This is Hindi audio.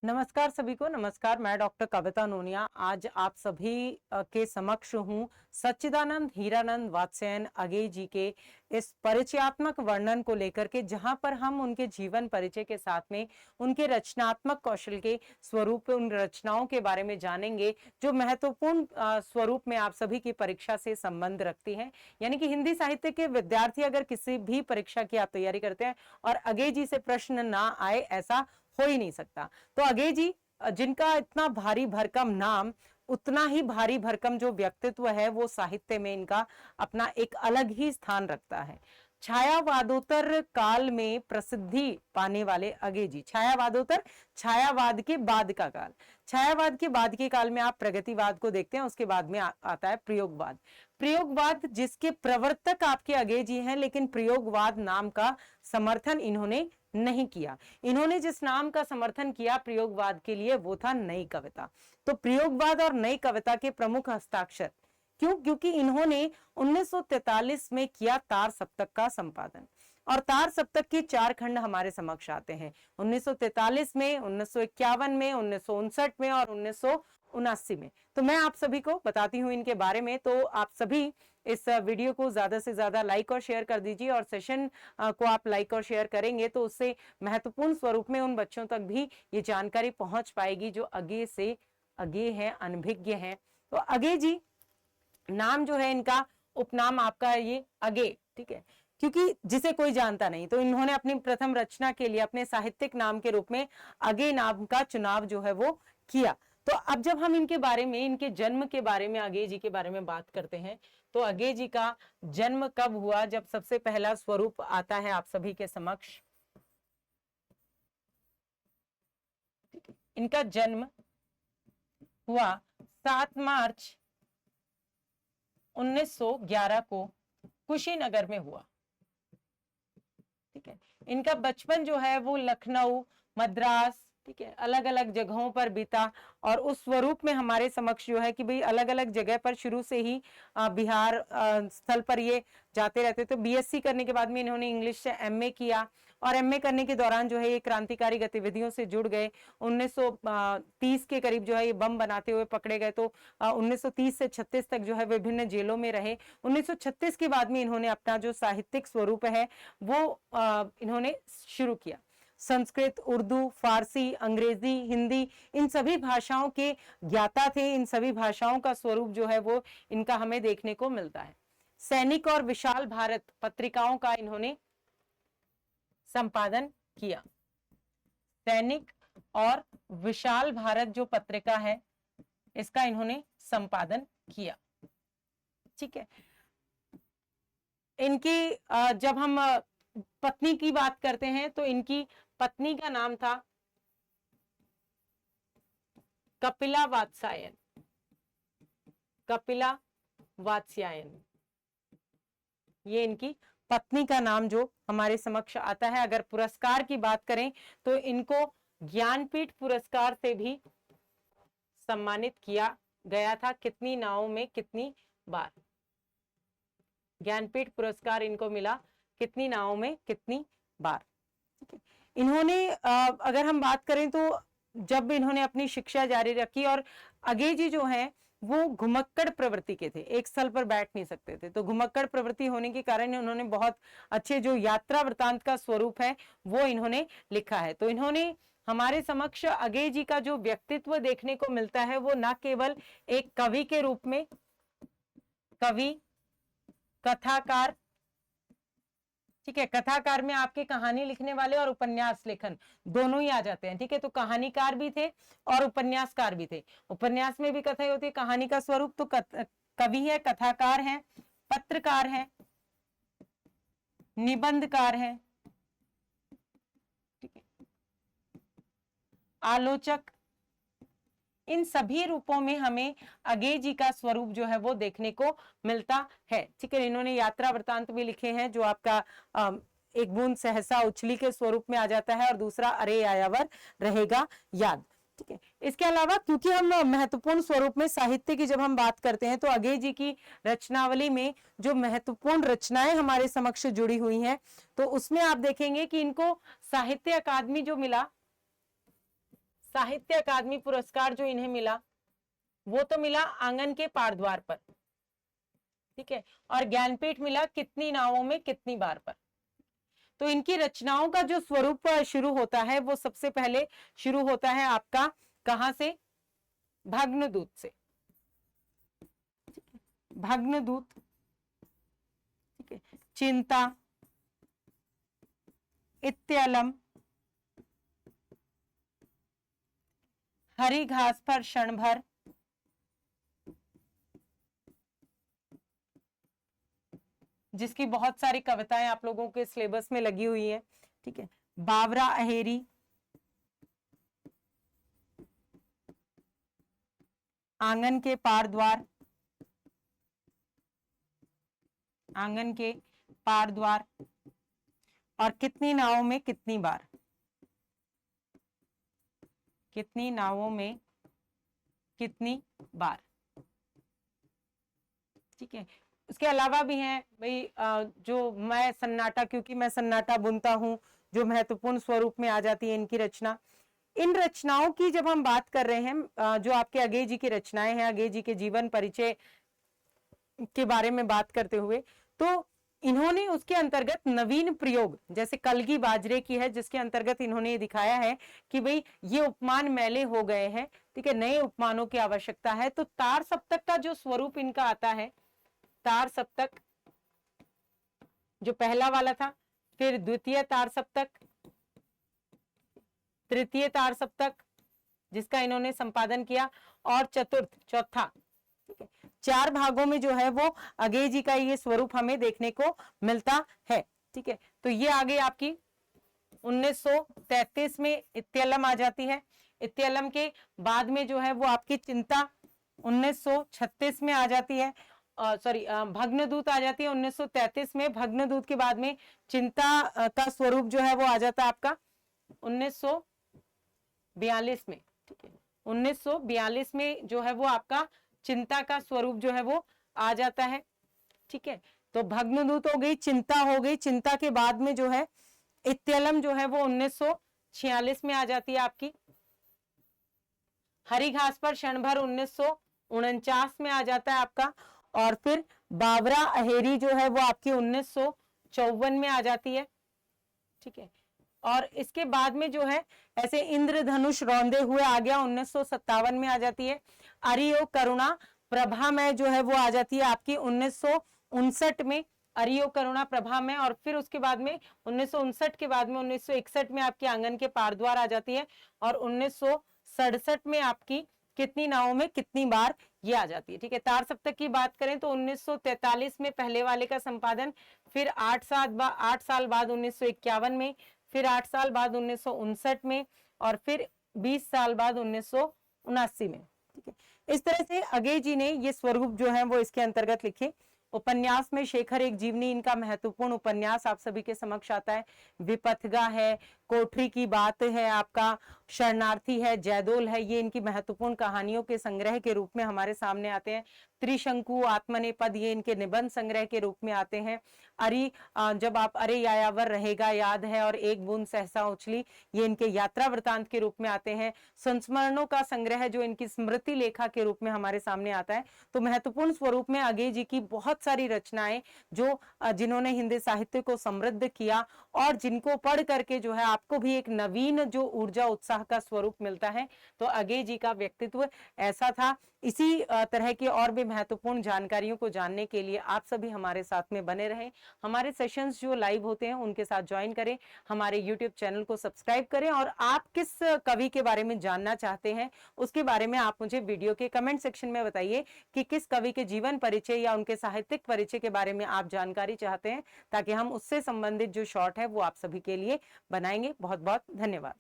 नमस्कार सभी को। नमस्कार, मैं डॉक्टर कविता नोनिया आज आप सभी के समक्ष हूँ सच्चिदानंद हीरानंद वात्स्यायन अगे जी के इस परिचयात्मक वर्णन को लेकर के, जहां पर हम उनके जीवन परिचय के साथ में उनके रचनात्मक कौशल के स्वरूप, उन रचनाओं के बारे में जानेंगे जो महत्वपूर्ण स्वरूप में आप सभी की परीक्षा से संबंध रखती हैं। यानी कि हिंदी साहित्य के विद्यार्थी अगर किसी भी परीक्षा की आप तैयारी करते हैं और अगे जी से प्रश्न ना आए, ऐसा हो ही नहीं सकता। तो अगे जी, जिनका इतना भारी भरकम नाम, उतना ही भारी भरकम जो व्यक्तित्व है, वो साहित्य में इनका अपना एक अलग ही स्थान रखता है। छायावादोत्तर काल में प्रसिद्धि पाने वाले अगे जी, छायावादोत्तर, छायावाद के बाद का काल, छायावाद के बाद के काल में आप प्रगतिवाद को देखते हैं, उसके बाद में आता है प्रयोगवाद। प्रयोगवाद जिसके प्रवर्तक आपके अगे जी हैं, लेकिन प्रयोगवाद नाम का समर्थन इन्होंने नहीं किया। इन्होंने जिस नाम का समर्थन किया प्रयोगवाद के लिए, वो था नई कविता। तो प्रयोगवाद और नई कविता के प्रमुख हस्ताक्षर क्योंकि इन्होंने 1943 में किया तार सप्तक का संपादन, और तार सप्तक के 4 खंड हमारे समक्ष आते हैं 1943 में, 1951 में, 1959 में और 1979 में। तो मैं आप सभी को बताती हूं इनके बारे में। तो आप सभी इस वीडियो को ज्यादा से ज्यादा लाइक और शेयर कर दीजिए, और सेशन को आप लाइक और शेयर करेंगे तो उससे महत्वपूर्ण स्वरूप में उन बच्चों तक भी ये जानकारी पहुंच पाएगी जो आगे हैं, अनभिज्ञ हैं। तो अगे जी नाम जो है इनका, उपनाम आपका ये अगे, ठीक है, क्योंकि जिसे कोई जानता नहीं, तो इन्होंने अपनी प्रथम रचना के लिए अपने साहित्यिक नाम के रूप में अगे नाम का चुनाव जो है वो किया। तो अब जब हम इनके बारे में, इनके जन्म के बारे में, अगे जी के बारे में बात करते हैं, तो अगे जी का जन्म कब हुआ, जब सबसे पहला स्वरूप आता है आप सभी के समक्ष। इनका जन्म हुआ 7 मार्च 1911 को कुशीनगर में हुआ। ठीक है, इनका बचपन जो है वो लखनऊ, मद्रास, ठीक है, अलग अलग जगहों पर बीता। और उस स्वरूप में हमारे समक्ष जो है कि भाई अलग अलग जगह पर शुरू से ही बिहार स्थल पर ये जाते रहते। तो बीएससी करने के बाद में इन्होंने इंग्लिश से एमए किया, और एमए करने के दौरान जो है ये क्रांतिकारी गतिविधियों से जुड़ गए। 1930 के करीब जो है ये बम बनाते हुए पकड़े गए। तो 1930 से 36 तक जो है विभिन्न जेलों में रहे। 1936 के बाद में इन्होंने अपना जो साहित्यिक स्वरूप है वो इन्होंने शुरू किया। संस्कृत, उर्दू, फारसी, अंग्रेजी, हिंदी, इन सभी भाषाओं के ज्ञाता थे। इन सभी भाषाओं का स्वरूप जो है वो इनका हमें देखने को मिलता है। सैनिक और विशाल भारत पत्रिकाओं का इन्होंने संपादन किया। सैनिक और विशाल भारत जो पत्रिका है, इसका इन्होंने संपादन किया। ठीक है, इनकी जब हम पत्नी की बात करते हैं तो इनकी पत्नी का नाम था कपिला वात्स्यायन। कपिला वात्स्यायन, ये इनकी पत्नी का नाम जो हमारे समक्ष आता है। अगर पुरस्कार की बात करें तो इनको ज्ञानपीठ पुरस्कार से भी सम्मानित किया गया था। कितनी नावों में कितनी बार ज्ञानपीठ पुरस्कार इनको मिला, कितनी नावों में कितनी बार। इन्होंने अगर हम बात करें तो जब इन्होंने अपनी शिक्षा जारी रखी, और अगे जी जो है वो घुमक्कड़ प्रवृत्ति के थे, एक स्थल पर बैठ नहीं सकते थे। तो घुमक्कड़ प्रवृत्ति होने के कारण उन्होंने बहुत अच्छे जो यात्रा वृतांत का स्वरूप है वो इन्होंने लिखा है। तो इन्होंने हमारे समक्ष अगे जी का जो व्यक्तित्व देखने को मिलता है वो न केवल एक कवि के रूप में, कवि, कथाकार, ठीक है, कथाकार में आपके कहानी लिखने वाले और उपन्यास लेखन दोनों ही आ जाते हैं। ठीक है, तो कहानीकार भी थे और उपन्यासकार भी थे। उपन्यास में भी कथा होती है, कहानी का स्वरूप। तो कवि है, कथाकार है, पत्रकार है, निबंधकार है, ठीक है, आलोचक, इन सभी रूपों में हमें अगे जी का स्वरूप जो है वो देखने को मिलता है। ठीक है, इन्होंने यात्रा वृतांत भी लिखे हैं जो आपका एक बूंद सहसा उछली के स्वरूप में आ जाता है, और दूसरा अरे आयावर रहेगा याद। ठीक है, इसके अलावा क्योंकि हम महत्वपूर्ण स्वरूप में साहित्य की जब हम बात करते हैं तो अगे जी की रचनावली में जो महत्वपूर्ण रचनाएं हमारे समक्ष जुड़ी हुई हैं, तो उसमें आप देखेंगे कि इनको साहित्य अकादमी जो मिला, साहित्य अकादमी पुरस्कार जो इन्हें मिला वो तो मिला आंगन के पार द्वार पर, ठीक है, और ज्ञानपीठ मिला कितनी नावों में कितनी बार पर। तो इनकी रचनाओं का जो स्वरूप शुरू होता है वो सबसे पहले शुरू होता है आपका कहां से, भग्नदूत से, भग्नदूत, ठीक है, चिंता, इत्यलम, हरी घास पर क्षण भर, जिसकी बहुत सारी कविताएं आप लोगों के सिलेबस में लगी हुई है, ठीक है, बावरा अहेरी, आंगन के पार द्वार, आंगन के पार द्वार, और कितनी नावों में कितनी बार, कितनी नावों में कितनी बार, ठीक है। उसके अलावा भी हैं भाई जो मैं सन्नाटा, क्योंकि मैं सन्नाटा बुनता हूं, जो महत्वपूर्ण स्वरूप में आ जाती है इनकी रचना। इन रचनाओं की जब हम बात कर रहे हैं, जो आपके अगेय जी की रचनाएं हैं, अगेय जी के जीवन परिचय के बारे में बात करते हुए, तो इन्होंने उसके अंतर्गत नवीन प्रयोग, जैसे कलगी बाजरे की है, जिसके अंतर्गत इन्होंने ये दिखाया है कि भाई ये उपमान मैले हो गए हैं, ठीक है, नए उपमानों की आवश्यकता है। तो तार सप्तक का जो स्वरूप इनका आता है, तार सप्तक जो पहला वाला था, फिर द्वितीय तार सप्तक, तृतीय तार सप्तक जिसका इन्होंने संपादन किया, और चतुर्थ, चौथा, ठीक है, 4 भागों में जो है वो अगेय जी का ये स्वरूप हमें देखने को मिलता है, ठीक है। तो ये आगे आपकी 1933 में इत्यलम आ जाती है। इत्यलम के बाद में जो है वो आपकी चिंता 1936 में आ जाती है, सॉरी भग्नदूत आ जाती है 1933 में। भग्नदूत के बाद में चिंता का स्वरूप जो है वो आ जाता है आपका 1942 में, ठीक है, 1942 में जो है वो आपका चिंता का स्वरूप जो है वो आ जाता है, ठीक है। तो भग्नदूत हो गई, चिंता हो गई, चिंता के बाद में जो है इत्यलम जो है वो 1946 में आ जाती है आपकी। हरी घास पर क्षण भर 1949 में आ जाता है आपका, और फिर बावरा अहेरी जो है वो आपकी 1954 में आ जाती है, ठीक है। और इसके बाद में जो है ऐसे इंद्रधनुष रौंदे हुए आ गया 1957 में आ जाती है। अरियो करुणा प्रभा में जो है वो आ जाती है आपकी 1959 में, अरियो करुणा प्रभा में। और फिर उसके बाद में 1959 के बाद में 1961 में आपकी आंगन के पार द्वार आ जाती है, और 1967 में आपकी कितनी नावों में कितनी बार ये आ जाती है, ठीक है। तार सप्तक की बात करें तो 1943 में पहले वाले का संपादन, फिर 8 साल बाद 1951 में, फिर 8 साल बाद 1959 में, और फिर 20 साल बाद 1979 में, ठीक है। इस तरह से अगेय जी ने ये स्वरूप जो है वो इसके अंतर्गत लिखे। उपन्यास में शेखर एक जीवनी इनका महत्वपूर्ण उपन्यास आप सभी के समक्ष आता है। विपथगा है, कोठरी की बात है, आपका शरणार्थी है, जयदोल है, ये इनकी महत्वपूर्ण कहानियों के संग्रह के रूप में हमारे सामने आते हैं। त्रिशंकु, आत्मनेपद ये इनके निबंध संग्रह के रूप में आते हैं। जब आप अरे यायावर रहेगा याद है, और एक बूंद सहसा उछली, ये इनके यात्रा वृतांत के रूप में आते हैं। संस्मरणों का संग्रह जो इनकी स्मृति लेखा के रूप में हमारे सामने आता है। तो महत्वपूर्ण स्वरूप में अगेय जी की बहुत सारी रचनाएं जो जिन्होंने हिंदी साहित्य को समृद्ध किया, और जिनको पढ़ करके जो है आपको भी एक नवीन जो ऊर्जा उत्साह का स्वरूप मिलता है। तो अगेय जी का व्यक्तित्व ऐसा था। इसी तरह की और भी महत्वपूर्ण जानकारियों को जानने के लिए आप सभी हमारे साथ में बने रहें। हमारे सेशंस जो लाइव होते हैं उनके साथ ज्वाइन करें, हमारे यूट्यूब चैनल को सब्सक्राइब करें, और आप किस कवि के बारे में जानना चाहते हैं उसके बारे में आप मुझे वीडियो के कमेंट सेक्शन में बताइए कि किस कवि के जीवन परिचय या उनके साहित्यिक परिचय के बारे में आप जानकारी चाहते हैं, ताकि हम उससे संबंधित जो शॉर्ट है वो आप सभी के लिए बनाएंगे। बहुत बहुत धन्यवाद।